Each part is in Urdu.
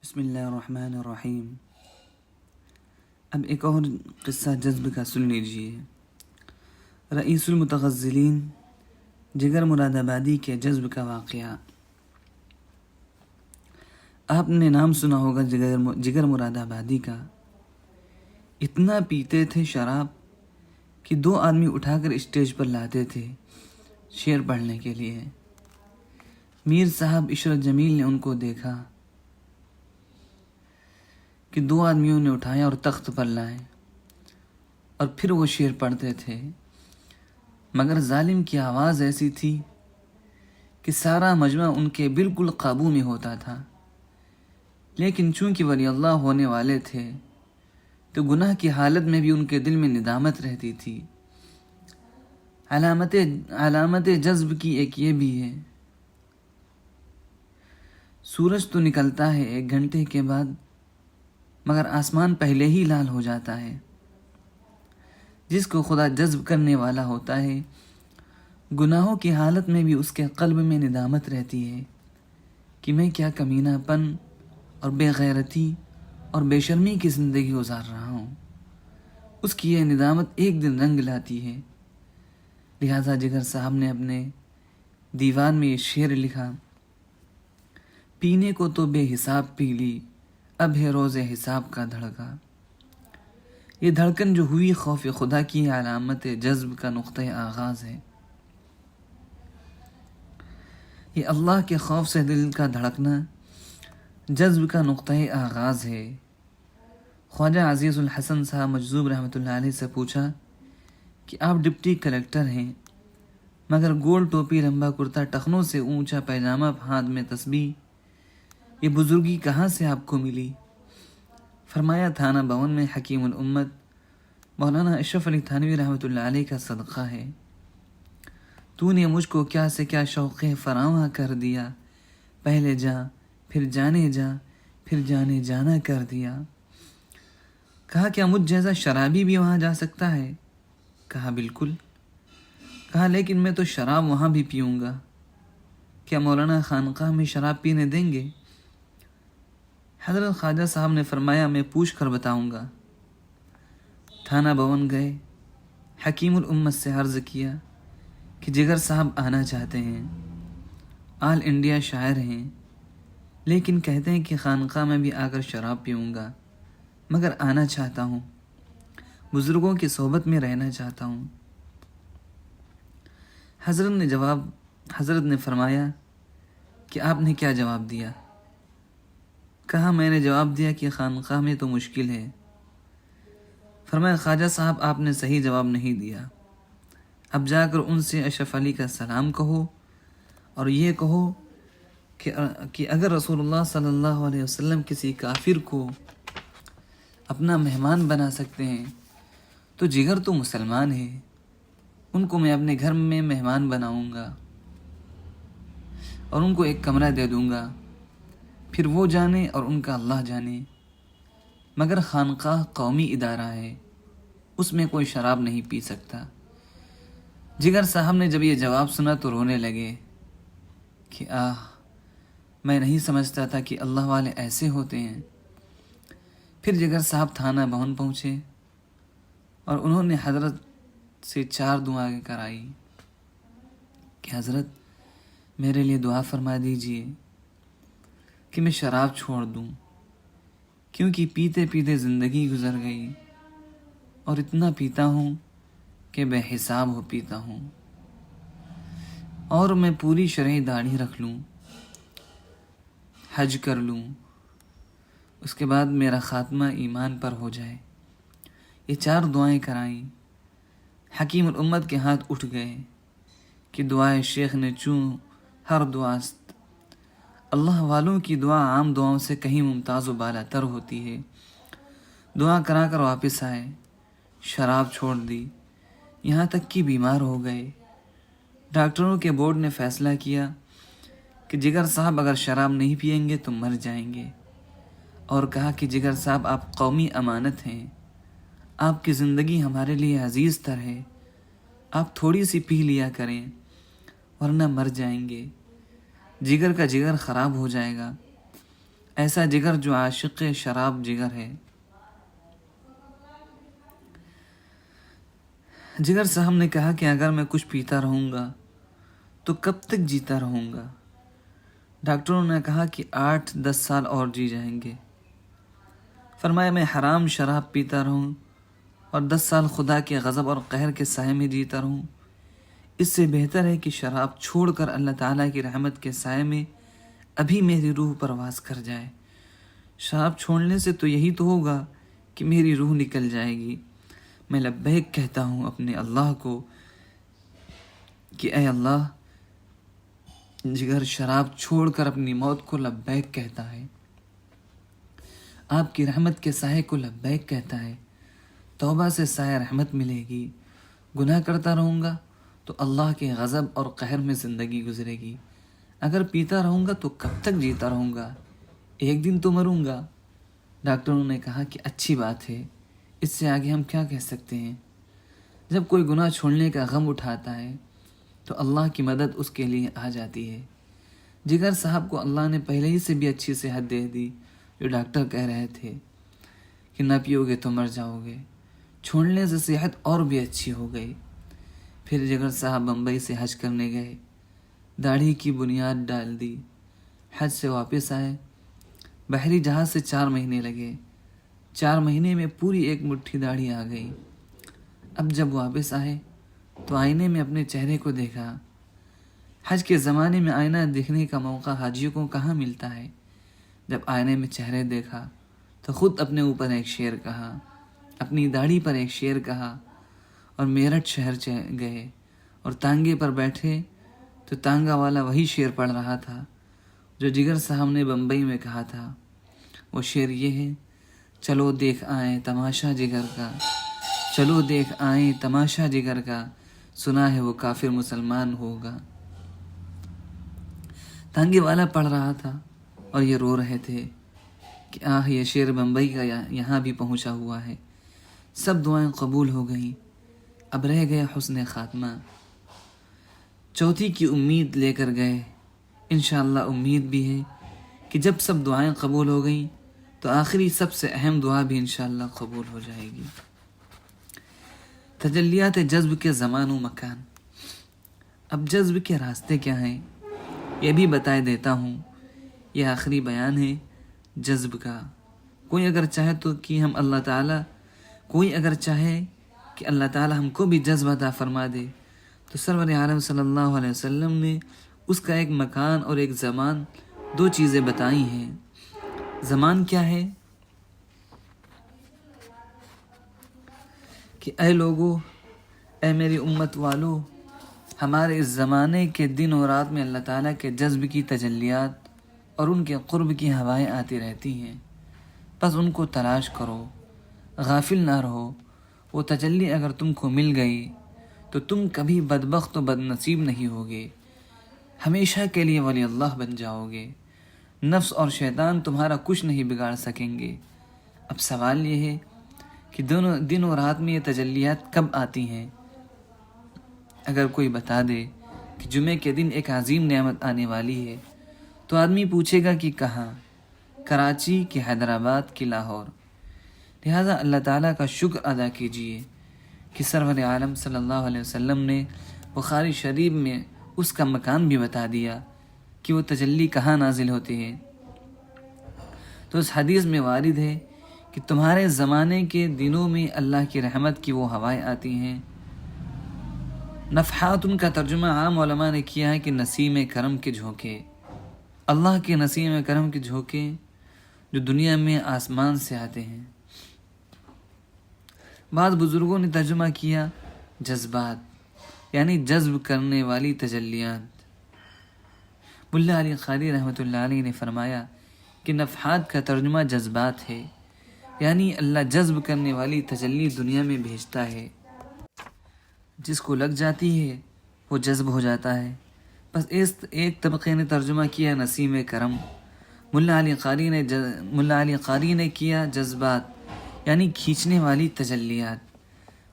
بسم اللہ الرحمن الرحیم۔ اب ایک اور قصہ جذب کا سن لیجیے۔ رئیس المتغزلین جگر مراد آبادی کے جذب کا واقعہ۔ آپ نے نام سنا ہوگا جگر مراد آبادی کا۔ اتنا پیتے تھے شراب کہ 2 آدمی اٹھا کر اسٹیج پر لاتے تھے شعر پڑھنے کے لیے۔ میر صاحب عشرت جمیل نے ان کو دیکھا کہ 2 آدمیوں نے اٹھایا اور تخت پر لائے اور پھر وہ شعر پڑھتے تھے، مگر ظالم کی آواز ایسی تھی کہ سارا مجمع ان کے بالکل قابو میں ہوتا تھا۔ لیکن چونکہ ولی اللہ ہونے والے تھے تو گناہ کی حالت میں بھی ان کے دل میں ندامت رہتی تھی۔ علامت جذب کی ایک یہ بھی ہے، سورج تو نکلتا ہے 1 گھنٹے کے بعد، مگر آسمان پہلے ہی لال ہو جاتا ہے۔ جس کو خدا جذب کرنے والا ہوتا ہے، گناہوں کی حالت میں بھی اس کے قلب میں ندامت رہتی ہے کہ میں کیا کمینہ پن اور بے غیرتی اور بے شرمی کی زندگی گزار رہا ہوں۔ اس کی یہ ندامت ایک دن رنگ لاتی ہے۔ لہذا جگر صاحب نے اپنے دیوان میں یہ شعر لکھا: پینے کو تو بے حساب پی لی، اب ہے روز حساب کا دھڑکا۔ یہ دھڑکن جو ہوئی خوف خدا کی علامت جذب کا نقطہ آغاز ہے۔ یہ اللہ کے خوف سے دل کا دھڑکنا جذب کا نقطہ آغاز ہے۔ خواجہ عزیز الحسن صاحب مجذوب رحمۃ اللہ علیہ سے پوچھا کہ آپ ڈپٹی کلیکٹر ہیں، مگر گول ٹوپی، لمبا کرتا، ٹخنوں سے اونچا پیجامہ، ہاتھ میں تسبیح، یہ بزرگی کہاں سے آپ کو ملی؟ فرمایا تھانہ بھون میں حکیم الامت مولانا اشرف علی تھانوی رحمۃ اللہ علیہ کا صدقہ ہے۔ تو نے مجھ کو کیا سے کیا شوق فراواں کر دیا، پہلے جا پھر جانے جا پھر جانے جانا کر دیا۔ کہا کیا مجھ جیسا شرابی بھی وہاں جا سکتا ہے؟ کہا بالکل۔ کہا لیکن میں تو شراب وہاں بھی پیوں گا، کیا مولانا خانقاہ میں شراب پینے دیں گے؟ حضرت خواجہ صاحب نے فرمایا میں پوچھ کر بتاؤں گا۔ تھانہ بھون گئے، حکیم الامت سے عرض کیا کہ جگر صاحب آنا چاہتے ہیں، آل انڈیا شاعر ہیں، لیکن کہتے ہیں کہ خانقاہ میں بھی آ کر شراب پیوں گا، مگر آنا چاہتا ہوں، بزرگوں کی صحبت میں رہنا چاہتا ہوں۔ حضرت نے فرمایا کہ آپ نے کیا جواب دیا؟ کہا میں نے جواب دیا کہ خانقاہ میں تو مشکل ہے۔ فرمایا خواجہ صاحب آپ نے صحیح جواب نہیں دیا، اب جا کر ان سے اشرف علی کا سلام کہو اور یہ کہو کہ اگر رسول اللہ صلی اللہ علیہ وسلم کسی کافر کو اپنا مہمان بنا سکتے ہیں تو جگر تو مسلمان ہے، ان کو میں اپنے گھر میں مہمان بناؤں گا اور ان کو ایک کمرہ دے دوں گا، پھر وہ جانے اور ان کا اللہ جانے، مگر خانقاہ قومی ادارہ ہے، اس میں کوئی شراب نہیں پی سکتا۔ جگر صاحب نے جب یہ جواب سنا تو رونے لگے کہ میں نہیں سمجھتا تھا کہ اللہ والے ایسے ہوتے ہیں۔ پھر جگر صاحب تھانہ بھون پہنچے اور انہوں نے حضرت سے 4 دعائیں کرائی کہ حضرت میرے لیے دعا فرما دیجئے کہ میں شراب چھوڑ دوں، کیونکہ پیتے پیتے زندگی گزر گئی اور اتنا پیتا ہوں کہ بے حساب ہو پیتا ہوں، اور میں پوری شرعی داڑھی رکھ لوں، حج کر لوں، اس کے بعد میرا خاتمہ ایمان پر ہو جائے۔ یہ 4 دعائیں کرائیں۔ حکیم الامت کے ہاتھ اٹھ گئے کہ دعائے شیخ نے چوں ہر دعاست۔ اللہ والوں کی دعا عام دعاؤں سے کہیں ممتاز و بالا تر ہوتی ہے۔ دعا کرا کر واپس آئے، شراب چھوڑ دی، یہاں تک کہ بیمار ہو گئے۔ ڈاکٹروں کے بورڈ نے فیصلہ کیا کہ جگر صاحب اگر شراب نہیں پئیں گے تو مر جائیں گے، اور کہا کہ جگر صاحب آپ قومی امانت ہیں، آپ کی زندگی ہمارے لیے عزیز تر ہے، آپ تھوڑی سی پی لیا کریں ورنہ مر جائیں گے، جگر کا جگر خراب ہو جائے گا۔ ایسا جگر جو عاشق شراب جگر ہے۔ جگر صاحب نے کہا کہ اگر میں کچھ پیتا رہوں گا تو کب تک جیتا رہوں گا؟ ڈاکٹروں نے کہا کہ 8-10 سال اور جی جائیں گے۔ فرمایا میں حرام شراب پیتا رہوں اور 10 سال خدا کے غضب اور قہر کے سائے میں جیتا رہوں، اس سے بہتر ہے کہ شراب چھوڑ کر اللہ تعالیٰ کی رحمت کے سائے میں ابھی میری روح پرواز کر جائے۔ شراب چھوڑنے سے تو یہی تو ہوگا کہ میری روح نکل جائے گی۔ میں لبیک کہتا ہوں اپنے اللہ کو کہ اے اللہ، جگر شراب چھوڑ کر اپنی موت کو لبیک کہتا ہے، آپ کی رحمت کے سائے کو لبیک کہتا ہے۔ توبہ سے سایہ رحمت ملے گی، گناہ کرتا رہوں گا تو اللہ کے غضب اور قہر میں زندگی گزرے گی۔ اگر پیتا رہوں گا تو کب تک جیتا رہوں گا؟ ایک دن تو مروں گا۔ ڈاکٹروں نے کہا کہ اچھی بات ہے، اس سے آگے ہم کیا کہہ سکتے ہیں؟ جب کوئی گناہ چھوڑنے کا غم اٹھاتا ہے تو اللہ کی مدد اس کے لیے آ جاتی ہے۔ جگر صاحب کو اللہ نے پہلے ہی سے بھی اچھی صحت دے دی، جو ڈاکٹر کہہ رہے تھے کہ نہ پیو گے تو مر جاؤ گے، چھوڑنے سے صحت اور بھی اچھی ہو گئی۔ پھر جگر صاحب بمبئی سے حج کرنے گئے، داڑھی کی بنیاد ڈال دی، حج سے واپس آئے۔ بحری جہاز سے 4 مہینے لگے، 4 مہینے میں پوری ایک مٹھی داڑھی آ گئی۔ اب جب واپس آئے تو آئینے میں اپنے چہرے کو دیکھا۔ حج کے زمانے میں آئینہ دیکھنے کا موقع حاجیوں کو کہاں ملتا ہے۔ جب آئینے میں چہرے دیکھا تو خود اپنے اوپر ایک شعر کہا، اپنی داڑھی پر ایک شعر کہا، اور میرٹھ شہر گئے اور تانگے پر بیٹھے تو تانگا والا وہی شعر پڑھ رہا تھا جو جگر صاحب نے بمبئی میں کہا تھا۔ وہ شعر یہ ہے: چلو دیکھ آئیں تماشا جگر کا، چلو دیکھ آئیں تماشا جگر کا، سنا ہے وہ کافر مسلمان ہوگا۔ تانگے والا پڑھ رہا تھا اور یہ رو رہے تھے کہ آہ، یہ شعر بمبئی کا یہاں بھی پہنچا ہوا ہے۔ سب دعائیں قبول ہو گئیں، اب رہ گیا حسن خاتمہ۔ چوتھی کی امید لے کر گئے، انشاءاللہ امید بھی ہے کہ جب سب دعائیں قبول ہو گئیں تو آخری سب سے اہم دعا بھی انشاءاللہ قبول ہو جائے گی۔ تجلیات جذب کے زمان و مکان۔ اب جذب کے راستے کیا ہیں یہ بھی بتائے دیتا ہوں۔ یہ آخری بیان ہے جذب کا۔ کوئی اگر چاہے تو کہ ہم اللہ تعالیٰ کوئی اگر چاہے کہ اللہ تعالیٰ ہم کو بھی جذب عطا فرما دے تو سرور عالم صلی اللہ علیہ وسلم نے اس کا ایک مکان اور ایک زمان، 2 چیزیں بتائی ہیں۔ زمان کیا ہے کہ اے لوگو، اے میری امت والو، ہمارے اس زمانے کے دن و رات میں اللہ تعالیٰ کے جذب کی تجلیات اور ان کے قرب کی ہوائیں آتی رہتی ہیں، بس ان کو تلاش کرو، غافل نہ رہو۔ وہ تجلی اگر تم کو مل گئی تو تم کبھی بدبخت و بد نصیب نہیں ہوگے، ہمیشہ کے لیے ولی اللہ بن جاؤ گے۔ نفس اور شیطان تمہارا کچھ نہیں بگاڑ سکیں گے۔ اب سوال یہ ہے کہ دن و رات میں یہ تجلیات کب آتی ہیں؟ اگر کوئی بتا دے کہ جمعے کے دن ایک عظیم نعمت آنے والی ہے تو آدمی پوچھے گا کہ کہاں؟ کراچی کہ حیدرآباد کہ لاہور؟ لہٰذا اللہ تعالیٰ کا شکر ادا کیجیے کہ سرور عالم صلی اللہ علیہ وسلم نے بخاری شریف میں اس کا مکان بھی بتا دیا کہ وہ تجلی کہاں نازل ہوتے ہیں۔ تو اس حدیث میں وارد ہے کہ تمہارے زمانے کے دنوں میں اللہ کی رحمت کی وہ ہوائیں آتی ہیں۔ نفحات ان کا ترجمہ عام علماء نے کیا ہے کہ نسیم کرم کے جھونکے، اللہ کے نسیم کرم کے جھونکے جو دنیا میں آسمان سے آتے ہیں۔ بعض بزرگوں نے ترجمہ کیا جذبات، یعنی جذب کرنے والی تجلیات۔ ملا علی قاری رحمۃ اللہ علیہ نے فرمایا کہ نفحات کا ترجمہ جذبات ہے، یعنی اللہ جذب کرنے والی تجلی دنیا میں بھیجتا ہے، جس کو لگ جاتی ہے وہ جذب ہو جاتا ہے۔ بس ایک طبقے نے ترجمہ کیا نسیم کرم، ملا علی قاری نے کیا جذبات، یعنی کھینچنے والی تجلیات۔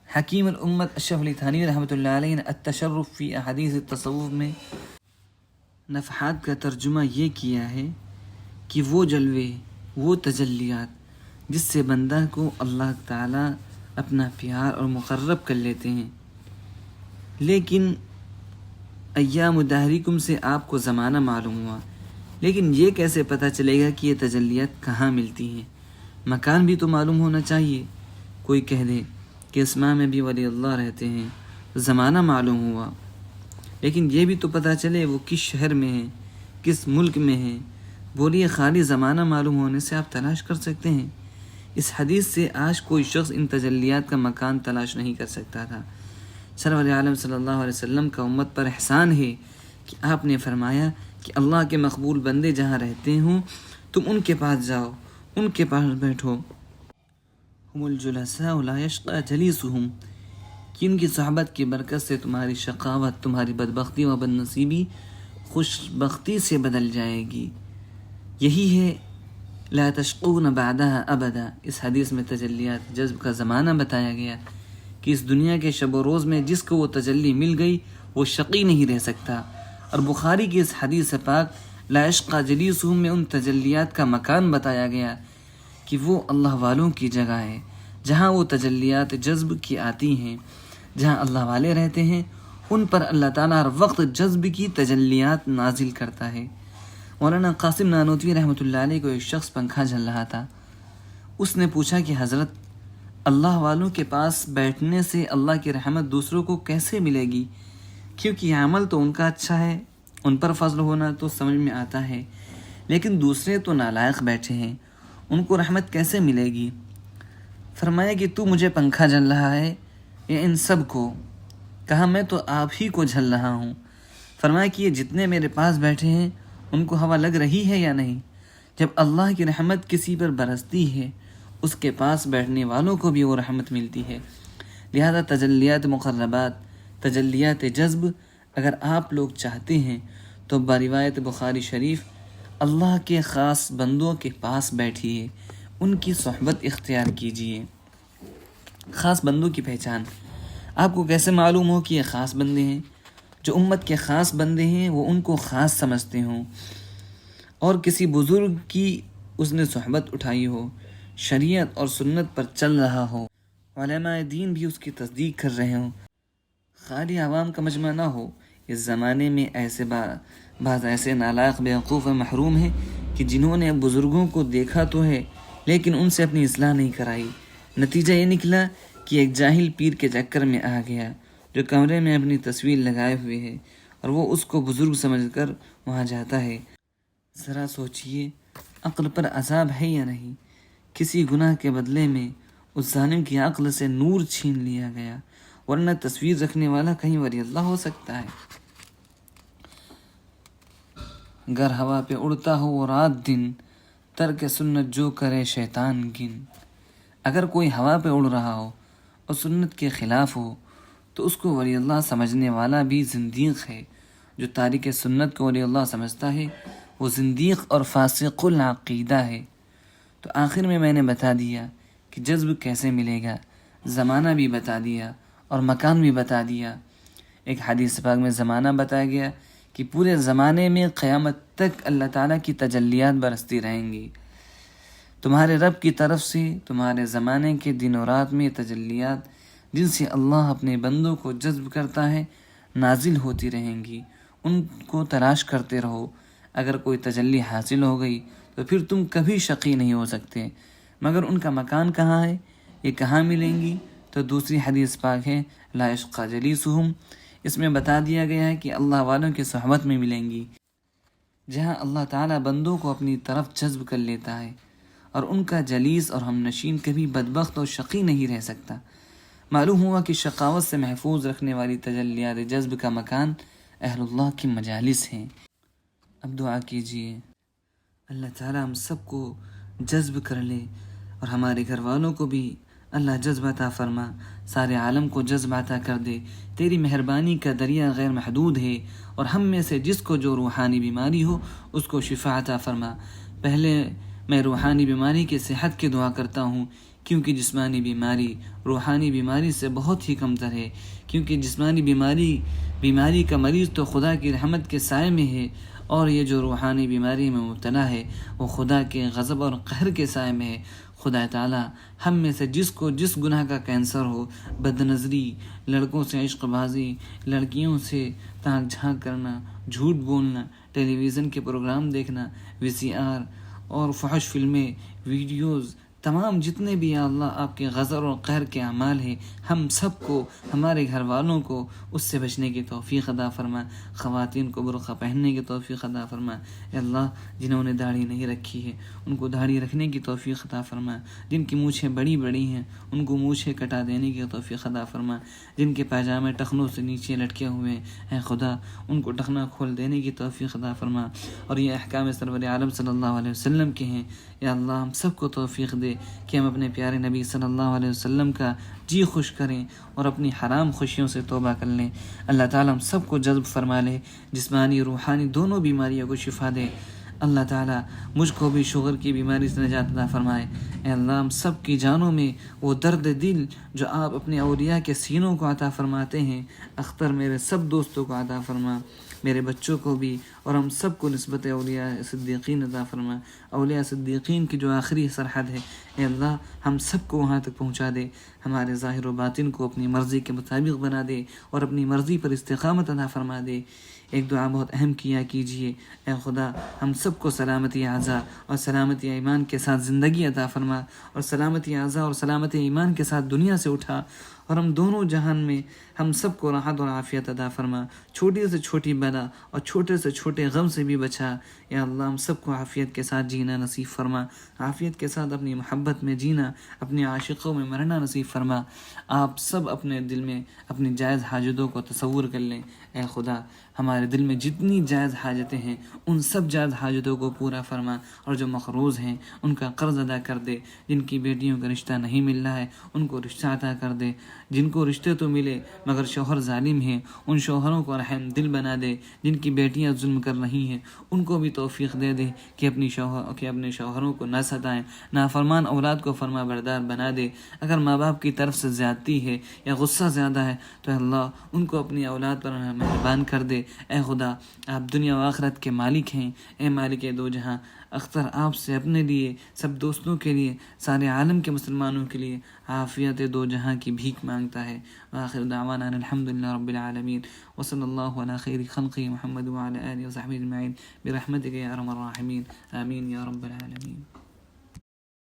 حکیم الامت اشرف علی تھانوی رحمۃ اللہ علیہ نے التشرف فی احادیث التصوف میں نفحات کا ترجمہ یہ کیا ہے کہ وہ جلوے وہ تجلیات جس سے بندہ کو اللہ تعالیٰ اپنا پیار اور مقرب کر لیتے ہیں۔ لیکن ایام دہریکم سے آپ کو زمانہ معلوم ہوا، لیکن یہ کیسے پتہ چلے گا کہ یہ تجلیات کہاں ملتی ہیں؟ مکان بھی تو معلوم ہونا چاہیے۔ کوئی کہہ دے کہ اسماء میں بھی ولی اللہ رہتے ہیں، زمانہ معلوم ہوا، لیکن یہ بھی تو پتہ چلے وہ کس شہر میں ہیں، کس ملک میں ہیں۔ بولیے خالی زمانہ معلوم ہونے سے آپ تلاش کر سکتے ہیں؟ اس حدیث سے آج کوئی شخص ان تجلیات کا مکان تلاش نہیں کر سکتا تھا۔ سرور عالم صلی اللہ علیہ وسلم کا امت پر احسان ہے کہ آپ نے فرمایا کہ اللہ کے مقبول بندے جہاں رہتے ہوں تم ان کے پاس جاؤ، ان کے پاس بیٹھو۔ ہم الجلساء لا یشقى جلیسہم، کہ ان کی صحبت کی برکت سے تمہاری شقاوت، تمہاری بدبختی و بدنصیبی خوش بختی سے بدل جائے گی۔ یہی ہے لا تشقون بعدها ابدا۔ اس حدیث میں تجلیات جذب کا زمانہ بتایا گیا کہ اس دنیا کے شب و روز میں جس کو وہ تجلی مل گئی وہ شقی نہیں رہ سکتا۔ اور بخاری کی اس حدیث پاک لا یشقى جلیسہم میں ان تجلیات کا مکان بتایا گیا کہ وہ اللہ والوں کی جگہ ہے، جہاں وہ تجلیات جذب کی آتی ہیں، جہاں اللہ والے رہتے ہیں ان پر اللہ تعالیٰ ہر وقت جذب کی تجلیات نازل کرتا ہے۔ مولانا قاسم نانوتوی رحمۃ اللہ علیہ کو ایک شخص پنکھا جل رہا تھا۔ اس نے پوچھا کہ حضرت، اللہ والوں کے پاس بیٹھنے سے اللہ کی رحمت دوسروں کو کیسے ملے گی؟ کیونکہ عمل تو ان کا اچھا ہے، ان پر فضل ہونا تو سمجھ میں آتا ہے، لیکن دوسرے تو نالائق بیٹھے ہیں، ان کو رحمت کیسے ملے گی؟ فرمایا کہ تو مجھے پنکھا جل رہا ہے یا ان سب کو؟ کہا میں تو آپ ہی کو جل رہا ہوں۔ فرمایا کہ یہ جتنے میرے پاس بیٹھے ہیں ان کو ہوا لگ رہی ہے یا نہیں؟ جب اللہ کی رحمت کسی پر برستی ہے اس کے پاس بیٹھنے والوں کو بھی وہ رحمت ملتی ہے۔ لہذا تجلیات مقربات، تجلیات جذب اگر آپ لوگ چاہتے ہیں تو بروایت بخاری شریف اللہ کے خاص بندوں کے پاس بیٹھیے، ان کی صحبت اختیار کیجیے۔ خاص بندوں کی پہچان آپ کو کیسے معلوم ہو کہ یہ خاص بندے ہیں؟ جو امت کے خاص بندے ہیں وہ ان کو خاص سمجھتے ہوں، اور کسی بزرگ کی اس نے صحبت اٹھائی ہو، شریعت اور سنت پر چل رہا ہو، علماء دین بھی اس کی تصدیق کر رہے ہوں، خالی عوام کا مجمع نہ ہو۔ اس زمانے میں ایسے بعض ایسے نالائق بیوقوف و محروم ہیں کہ جنہوں نے بزرگوں کو دیکھا تو ہے لیکن ان سے اپنی اصلاح نہیں کرائی۔ نتیجہ یہ نکلا کہ ایک جاہل پیر کے چکر میں آ گیا جو کمرے میں اپنی تصویر لگائے ہوئے ہے اور وہ اس کو بزرگ سمجھ کر وہاں جاتا ہے۔ ذرا سوچئے عقل پر عذاب ہے یا نہیں؟ کسی گناہ کے بدلے میں اس ظالم کی عقل سے نور چھین لیا گیا، ورنہ تصویر رکھنے والا کہیں ولی اللہ ہو سکتا ہے؟ گر ہوا پہ اڑتا ہو وہ رات دن، ترک سنت جو کرے شیطان گن۔ اگر کوئی ہوا پہ اڑ رہا ہو اور سنت کے خلاف ہو تو اس کو ولی اللہ سمجھنے والا بھی زندیق ہے۔ جو تارک سنت کو ولی اللہ سمجھتا ہے وہ زندیق اور فاسق العقیدہ ہے۔ تو آخر میں نے بتا دیا کہ جذب کیسے ملے گا، زمانہ بھی بتا دیا اور مکان بھی بتا دیا۔ ایک حدیث پاک میں زمانہ بتایا گیا کہ پورے زمانے میں قیامت تک اللہ تعالیٰ کی تجلیات برستی رہیں گی۔ تمہارے رب کی طرف سے تمہارے زمانے کے دن و رات میں تجلیات جن سے اللہ اپنے بندوں کو جذب کرتا ہے نازل ہوتی رہیں گی، ان کو تلاش کرتے رہو۔ اگر کوئی تجلی حاصل ہو گئی تو پھر تم کبھی شقی نہیں ہو سکتے، مگر ان کا مکان کہاں ہے، یہ کہاں ملیں گی؟ تو دوسری حدیث پاک ہے لا یشقى جلیسہم، اس میں بتا دیا گیا ہے کہ اللہ والوں کی صحبت میں ملیں گی، جہاں اللہ تعالیٰ بندوں کو اپنی طرف جذب کر لیتا ہے، اور ان کا جلیس اور ہم نشین کبھی بدبخت اور شقی نہیں رہ سکتا۔ معلوم ہوا کہ شقاوت سے محفوظ رکھنے والی تجلیات جذب کا مکان اہل اللہ کی مجالس ہیں۔ اب دعا کیجیے اللہ تعالیٰ ہم سب کو جذب کر لے اور ہمارے گھر والوں کو بھی اللہ جذب عطا فرما، سارے عالم کو جذب عطا کر دے۔ تیری مہربانی کا دریا غیر محدود ہے، اور ہم میں سے جس کو جو روحانی بیماری ہو اس کو شفا عطا فرما۔ پہلے میں روحانی بیماری کی صحت کی دعا کرتا ہوں، کیونکہ جسمانی بیماری روحانی بیماری سے بہت ہی کمتر ہے، کیونکہ جسمانی بیماری کا مریض تو خدا کی رحمت کے سائے میں ہے، اور یہ جو روحانی بیماری میں مبتلا ہے وہ خدا کے غضب اور قہر کے سائے میں ہے۔ خدا تعالیٰ ہم میں سے جس کو جس گناہ کا کینسر ہو، بد نظری، لڑکوں سے عشق بازی، لڑکیوں سے تاک جھانک کرنا، جھوٹ بولنا، ٹیلی ویژن کے پروگرام دیکھنا، VCR اور فحش فلمیں، ویڈیوز، تمام جتنے بھی یا اللہ آپ کے غضب اور قہر کے اعمال ہیں، ہم سب کو، ہمارے گھر والوں کو اس سے بچنے کی توفیق عطا فرما۔ خواتین کو برقع پہننے کی توفیق عطا فرما۔ اے اللہ، جنہوں نے داڑھی نہیں رکھی ہے ان کو داڑھی رکھنے کی توفیق عطا فرما۔ جن کی مونچھیں بڑی بڑی ہیں ان کو مونچھیں کٹا دینے کی توفیق عطا فرما۔ جن کے پاجامے ٹخنوں سے نیچے لٹکے ہوئے ہیں، اے خدا ان کو ٹخنا کھول دینے کی توفیق عطا فرما۔ اور یہ احکام سرور عالم صلی اللہ علیہ وسلم کے ہیں، یا اللہ ہم سب کو توفیق دے کہ ہم اپنے پیارے نبی صلی اللہ علیہ وسلم کا جی خوش کریں اور اپنی حرام خوشیوں سے توبہ کر لیں۔ اللہ تعالیٰ ہم سب کو جذب فرما لے، جسمانی روحانی دونوں بیماریوں کو شفا دے۔ اللہ تعالیٰ مجھ کو بھی شوگر کی بیماری سے نجات عطا فرمائے۔ اے اللہ ہم سب کی جانوں میں وہ درد دل جو آپ اپنے اولیاء کے سینوں کو عطا فرماتے ہیں، اختر میرے سب دوستوں کو عطا فرما، میرے بچوں کو بھی، اور ہم سب کو نسبت اولیاء صدیقین عطا فرما۔ اولیاء صدیقین کی جو آخری سرحد ہے، اے اللہ ہم سب کو وہاں تک پہنچا دے، ہمارے ظاہر و باطن کو اپنی مرضی کے مطابق بنا دے اور اپنی مرضی پر استقامت عطا فرما دے۔ ایک دعا بہت اہم کیا کیجیے، اے خدا ہم سب کو سلامتی اعضاء اور سلامتی ایمان کے ساتھ زندگی عطا فرما، اور سلامتی اعضاء اور سلامتی ایمان کے ساتھ دنیا سے اٹھا، اور ہم دونوں جہان میں ہم سب کو راحت اور عافیت عطا فرما۔ چھوٹی سے چھوٹی بلا اور چھوٹے سے چھوٹے غم سے بھی بچا۔ یا اللہ ہم سب کو عافیت کے ساتھ جینا نصیب فرما، عافیت کے ساتھ اپنی محبت میں جینا، اپنے عاشقوں میں مرنا نصیب فرما۔ آپ سب اپنے دل میں اپنی جائز حاجتوں کو تصور کر لیں۔ اے خدا ہمارے دل میں جتنی جائز حاجتیں ہیں ان سب جائز حاجتوں کو پورا فرما، اور جو مقروض ہیں ان کا قرض ادا کر دے۔ جن کی بیٹیوں کا رشتہ نہیں مل رہا ہے ان کو رشتہ عطا کر دے، جن کو رشتے تو ملے مگر شوہر ظالم ہیں ان شوہروں کو رحم دل بنا دے، جن کی بیٹیاں ظلم کر رہی ہیں ان کو بھی توفیق دے دے کہ اپنے شوہروں کو نہ ستائیں، نافرمان اولاد کو فرما بردار بنا دے۔ اگر ماں باپ کی طرف سے زیادتی ہے یا غصہ زیادہ ہے تو اللہ ان کو اپنی اولاد پر مہربان کر دے۔ اے خدا آپ دنیا و آخرت کے مالک ہیں، اے مالک دو جہاں، اختر آپ سے اپنے لیے، سب دوستوں کے لیے، سارے عالم کے مسلمانوں کے لیے عافیت دو جہاں کی بھیک مانگتا ہے۔ وآخر دعوانا الحمدللہ رب العالمین، وصلی اللہ علی خیر خلقہ محمد وعلی آلہ وصحبہ اجمعین برحمتک یا ارحم الراحمین، آمین یا رب العالمین۔